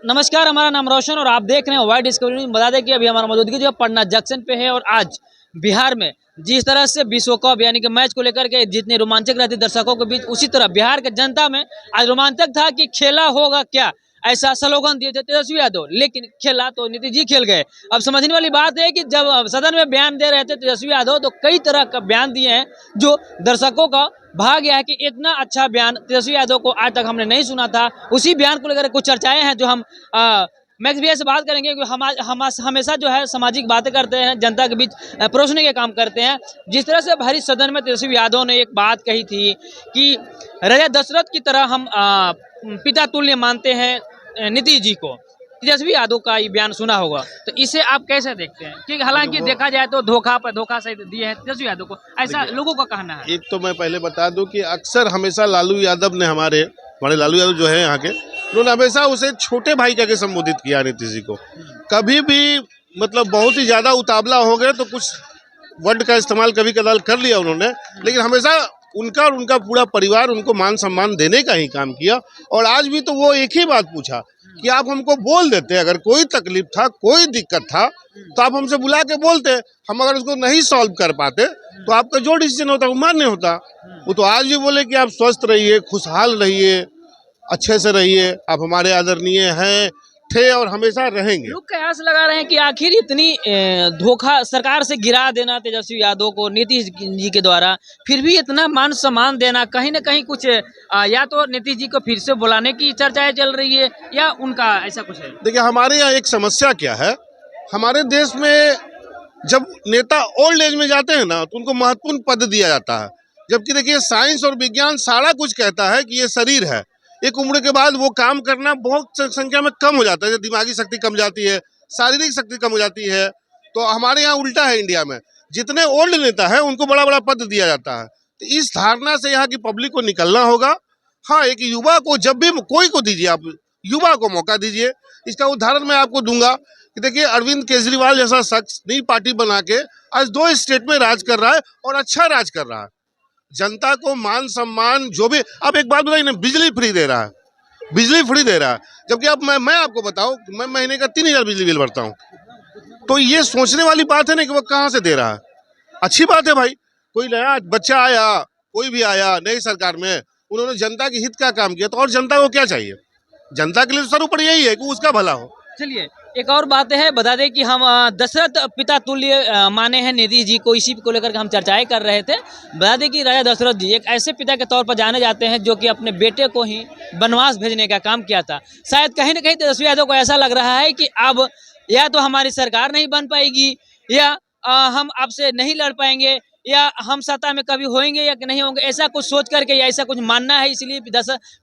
नमस्कार, हमारा नाम रोशन और आप देख रहे हैं वाइड डिस्कवरी। बता दें कि अभी हमारा मौजूदगी जो पटना जंक्शन पे है और आज बिहार में जिस तरह से विश्व कप यानी कि मैच को लेकर के जितने रोमांचक रहते दर्शकों के बीच, उसी तरह बिहार के जनता में आज रोमांचक था कि खेला होगा क्या, ऐसा स्लोगन दिए थे तेजस्वी यादव, लेकिन खेला तो नीतीश जी खेल गए। अब समझने वाली बात है कि जब सदन में बयान दे रहे थे तेजस्वी यादव तो कई तरह का बयान दिए हैं जो दर्शकों का भाग गया है कि इतना अच्छा बयान तेजस्वी यादव को आज तक हमने नहीं सुना था। उसी बयान को लेकर कुछ चर्चाएं हैं जो हम मैक्स भैया से बात करेंगे कि हम हमेशा जो है सामाजिक बातें करते हैं, जनता के बीच परोसने के काम करते हैं। जिस तरह से भरी सदन में तेजस्वी यादव ने एक बात कही थी कि राजा दशरथ की तरह हम पिता तुल्य मानते हैं नीतीश जी को। तेजस्वी यादव का ये बयान सुना होगा, तो इसे आप कैसे देखते हैं? कि हालांकि देखा जाए तो धोखा पर धोखा सही दिए है तेजस्वी यादव को, ऐसा लोगों का कहना है। एक तो मैं पहले बता दूं कि अक्सर हमेशा लालू यादव ने हमारे लालू यादव जो है यहाँ के, उन्होंने हमेशा उसे छोटे भाई कह के संबोधित किया नीतीश जी को। कभी भी मतलब बहुत ही ज्यादा उतावला हो गए तो कुछ वर्ड का इस्तेमाल कभी कदाल कर लिया उन्होंने, लेकिन हमेशा उनका और उनका पूरा परिवार उनको मान सम्मान देने का ही काम किया। और आज भी तो वो एक ही बात पूछा कि आप हमको बोल देते, अगर कोई तकलीफ था, कोई दिक्कत था तो आप हमसे बुला के बोलते, हम अगर उसको नहीं सॉल्व कर पाते तो आपका जो डिसीजन होता वो मान्य होता। वो तो आज भी बोले कि आप स्वस्थ रहिए, खुशहाल रहिए, अच्छे से रहिए, आप हमारे आदरणीय हैं, थे और हमेशा रहेंगे। लोग कयास लगा रहे हैं कि आखिर इतनी धोखा सरकार से गिरा देना तेजस्वी यादव को नीतीश जी के द्वारा, फिर भी इतना मान सम्मान देना, कहीं ना कहीं कुछ या तो नीतीश जी को फिर से बुलाने की चर्चाएं चल रही है या उनका ऐसा कुछ है। देखिए, हमारे यहाँ एक समस्या क्या है, हमारे देश में जब नेता ओल्ड एज में जाते हैं ना तो उनको महत्वपूर्ण पद दिया जाता है, जबकि देखिए साइंस और विज्ञान सारा कुछ कहता है कि ये शरीर है, एक उम्र के बाद वो काम करना बहुत संख्या में कम हो जाता है, दिमागी शक्ति कम जाती है, शारीरिक शक्ति कम हो जाती है। तो हमारे यहाँ उल्टा है, इंडिया में जितने ओल्ड नेता है उनको बड़ा बड़ा पद दिया जाता है। तो इस धारणा से यहाँ की पब्लिक को निकलना होगा। हाँ, एक युवा को जब भी कोई को दीजिए, आप युवा को मौका दीजिए। इसका उदाहरण मैं आपको दूंगा कि देखिए अरविंद केजरीवाल जैसा शख्स नई पार्टी बना के आज 2 स्टेट में राज कर रहा है और अच्छा राज कर रहा है, जनता को मान सम्मान जो भी। अब एक बात बताइए ना, बिजली फ्री दे रहा है, बिजली फ्री दे रहा है, जबकि अब मैं आपको बताऊं, मैं महीने का 3000 बिजली बिल भरता हूं। तो ये सोचने वाली बात है ना कि वो कहाँ से दे रहा है। अच्छी बात है भाई, कोई नया बच्चा आया, कोई भी आया नई सरकार में, उन्होंने जनता के हित का काम किया, तो और जनता को क्या चाहिए? जनता के लिए सर्वोपरि यही है कि उसका भला हो। चलिए एक और बात है, बता दें कि हम दशरथ पिता तुल्य माने हैं नीतीश जी को, इसी को लेकर के हम चर्चाएं कर रहे थे। बता दें कि राजा दशरथ जी एक ऐसे पिता के तौर पर जाने जाते हैं जो कि अपने बेटे को ही वनवास भेजने का काम किया था। शायद कहीं ना कहीं तेजस्वी यादव को ऐसा लग रहा है कि अब या तो हमारी सरकार नहीं बन पाएगी या हम आपसे नहीं लड़ पाएंगे या हम सत्ता में कभी होंगे या नहीं होंगे, ऐसा कुछ सोच करके या ऐसा कुछ मानना है, इसलिए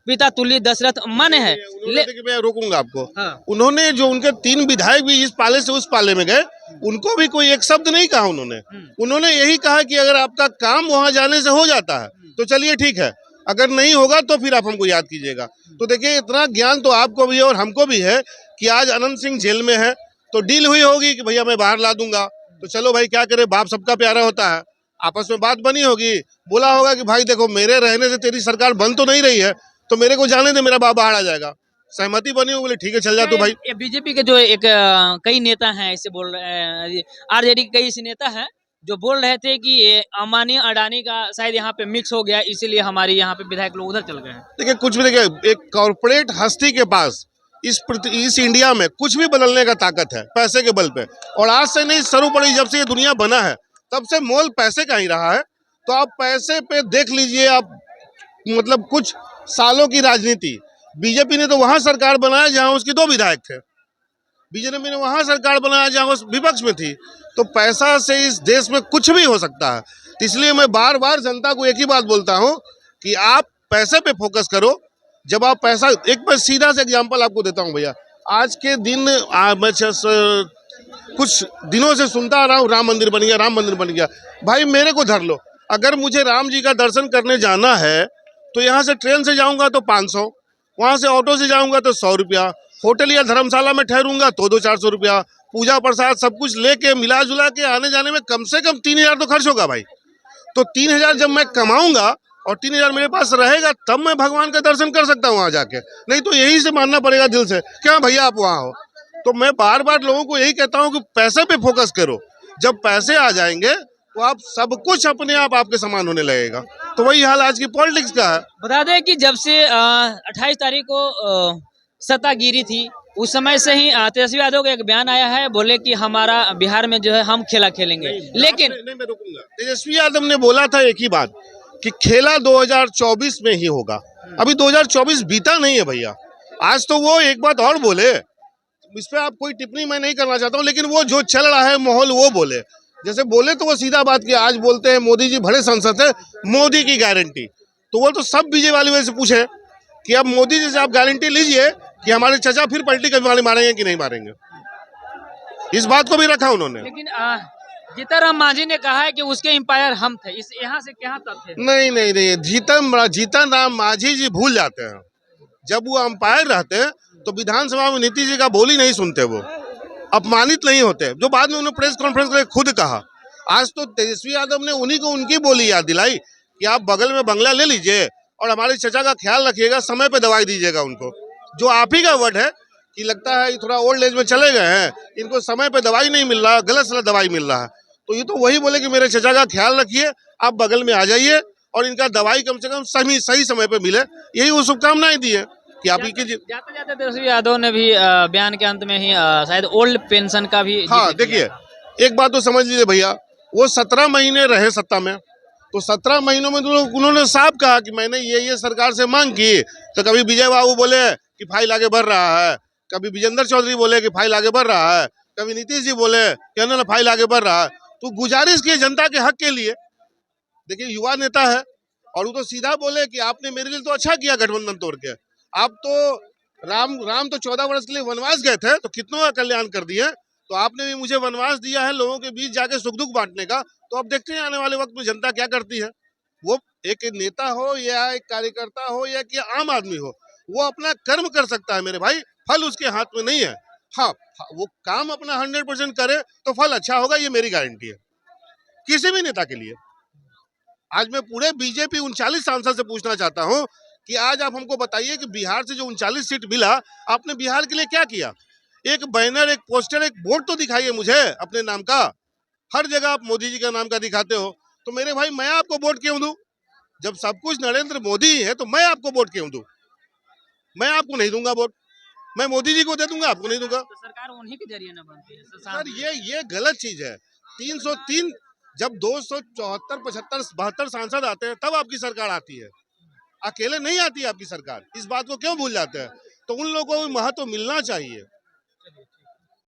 पिता तुल्य दशरथ माने हैं। मैं रोकूंगा आपको। हाँ। उन्होंने जो उनके 3 विधायक भी इस पाले से उस पाले में गए, उनको भी कोई एक शब्द नहीं कहा उन्होंने यही कहा कि अगर आपका काम वहां जाने से हो जाता है तो चलिए ठीक है, अगर नहीं होगा तो फिर आप हमको याद कीजिएगा। तो देखिए, इतना ज्ञान तो आपको भी है और हमको भी है कि आज अनंत सिंह जेल में है तो डील हुई होगी कि भैया मैं बाहर ला दूंगा, तो चलो भाई क्या करे, बाप सबका प्यारा होता है, आपस में बात बनी होगी, बोला होगा कि भाई देखो मेरे रहने से तेरी सरकार बन तो नहीं रही है, तो मेरे को जाने दे, मेरा बाप बाहर आ जाएगा। सहमति बनी हो, बोले ठीक है चल जा तू भाई। बीजेपी के जो एक कई नेता हैं ऐसे बोल रहे हैं, आरजेडी के कई ऐसे नेता हैं जो बोल रहे थे कि ये अंबानी अडानी का शायद यहाँ पे मिक्स हो गया, इसीलिए हमारे यहाँ पे विधायक लोग उधर चल गए हैं। देखिए कुछ भी, देखिए एक कॉर्पोरेट हस्ती के पास इस इंडिया में कुछ भी बदलने का ताकत है पैसे के बल पे, और आज से नहीं, सर्वोपरि जब से ये दुनिया बना है तब से मोल पैसे का ही रहा है। तो आप पैसे पे देख लीजिए, आप मतलब कुछ सालों की राजनीति, बीजेपी ने तो वहां सरकार बनाया जहां उसकी 2 विधायक थे, बीजेपी ने वहां सरकार बनाया जहां उस विपक्ष में थी। तो पैसा से इस देश में कुछ भी हो सकता है। तो इसलिए मैं बार बार जनता को एक ही बात बोलता हूं कि आप पैसे पे फोकस करो। जब आप पैसा, एक मैं सीधा से एग्जाम्पल आपको देता हूं भैया, आज के दिन मैं कुछ दिनों से सुनता आ रहा हूँ राम मंदिर बन गया, राम मंदिर बन गया। भाई मेरे को धर लो, अगर मुझे राम जी का दर्शन करने जाना है तो यहाँ से ट्रेन से जाऊंगा तो 500, वहाँ से ऑटो से जाऊंगा तो 100 रुपया, होटल या धर्मशाला में ठहरूंगा तो 200-400 रुपया, पूजा प्रसाद सब कुछ लेके मिला जुला के आने जाने में कम से कम 3000 तो खर्च होगा भाई। तो 3000 जब मैं कमाऊंगा और 3,000 मेरे पास रहेगा तब मैं भगवान का दर्शन कर सकता हूँ वहाँ जाके, नहीं तो यही से मानना पड़ेगा दिल से क्या भैया आप वहाँ हो। तो मैं बार बार लोगों को यही कहता हूँ कि पैसे पे फोकस करो, जब पैसे आ जाएंगे तो आप सब कुछ अपने आप आपके समान होने लगेगा। तो वही हाल आज की पॉलिटिक्स का है। बता दें कि जब से 28 तारीख को सत्ता गिरी थी, उस समय से ही तेजस्वी यादव का एक बयान आया है, बोले कि हमारा बिहार में जो है हम खेला खेलेंगे। लेकिन नहीं मैं रुकूंगा। तेजस्वी यादव ने बोला था एक ही बात कि खेला 2024 में ही होगा। अभी 2024 बीता नहीं है भैया। आज तो वो एक बात और बोले, इस पे आप कोई टिप्पणी मैं नहीं करना चाहता हूँ, लेकिन वो जो चल रहा है माहौल वो बोले। जैसे बोले तो वो सीधा बात की, आज बोलते हैं मोदी जी बड़े सांसद है, मोदी की गारंटी। तो वो तो सब बीजेपी वाले वजह से पूछे कि अब मोदी जी से आप गारंटी लीजिए कि हमारे चचा फिर पलटी कभी मारेंगे कि नहीं मारेंगे। इस बात को भी रखा उन्होंने। लेकिन जीतनराम मांझी ने कहा है कि उसके एम्पायर हम थे, इस यहाँ से क्या तथ्य है? नहीं, जीतन राम मांझी जी भूल जाते हैं। जब वो अंपायर रहते हैं तो विधानसभा में नीतीश जी का बोली नहीं सुनते, वो अपमानित नहीं होते, जो बाद में उन्होंने प्रेस कॉन्फ्रेंस में खुद कहा। आज तो तेजस्वी यादव ने उन्हीं को उनकी बोली याद दिलाई कि आप बगल में बंगला ले लीजिए और हमारे चचा का ख्याल रखिएगा, समय पे दवाई दीजिएगा उनको। जो आप ही का वर्ड है कि लगता है थोड़ा ओल्ड एज में चले गए हैं, इनको समय पे दवाई नहीं मिल रहा, गलत सलत दवाई मिल रहा है। तो ये तो वही बोले कि मेरे चचा का ख्याल रखिए, आप बगल में आ जाइए और इनका दवाई कम से कम सही समय पे मिले। यही वो शुभकामनाएं दी है कि आप जाते जाते तेजस्वी यादव ने भी बयान के अंत में ही शायद ओल्ड पेंशन का भी हाँ जिक्र किया देखिए, था। एक बात तो समझ लीजिए भैया, वो 17 महीने रहे सत्ता में, तो 17 महीनों में तो उन्होंने साफ कहा कि मैंने ये सरकार से मांग की। तो कभी विजय बाबू बोले कि फाइल आगे बढ़ रहा है, कभी विजेंद्र चौधरी बोले कि फाइल आगे बढ़ रहा है, कभी नीतीश जी बोले कि ना फाइल आगे बढ़ रहा है। तो गुजारिश की जनता के हक के लिए, देखिए युवा नेता है और वो तो सीधा बोले कि आपने मेरे लिए तो अच्छा किया गठबंधन तोड़ के। आप तो राम तो 14 वर्ष के लिए वनवास गए थे तो कितनों का कल्याण कर दिए, तो आपने भी मुझे वनवास दिया है लोगों के बीच जाके सुख दुख बांटने का। तो अब देखते हैं आने वाले वक्त में जनता क्या करती है। वो एक नेता हो या एक कार्यकर्ता हो या कि आम आदमी हो, वो अपना कर्म कर सकता है मेरे भाई, फल उसके हाथ में नहीं है। हाँ, वो काम अपना 100% करे तो फल अच्छा होगा, ये मेरी गारंटी है किसी भी नेता के लिए। आज मैं पूरे बीजेपी 39 सांसद से पूछना चाहता हूं कि आज आप हमको बताइए कि बिहार से जो 39 सीट मिला, आपने बिहार के लिए क्या किया। एक बैनर, एक पोस्टर, एक बोर्ड तो दिखाइए मुझे अपने नाम का। हर जगह आप मोदी जी का नाम का दिखाते हो, तो मेरे भाई मैं आपको वोट क्यों दूं? जब सब कुछ नरेंद्र मोदी है तो मैं आपको वोट क्यों दूं? मैं आपको नहीं दूंगा वोट, मैं मोदी जी को दे दूंगा, आपको नहीं दूंगा। तो सरकार उन्हीं के जरिए ना बनती है सर ये गलत चीज है। 303 जब 274 75 72 सांसद आते हैं तब आपकी सरकार आती है, अकेले नहीं आती आपकी सरकार। इस बात को क्यों भूल जाते हैं? तो उन लोगों को भी महत्व मिलना चाहिए।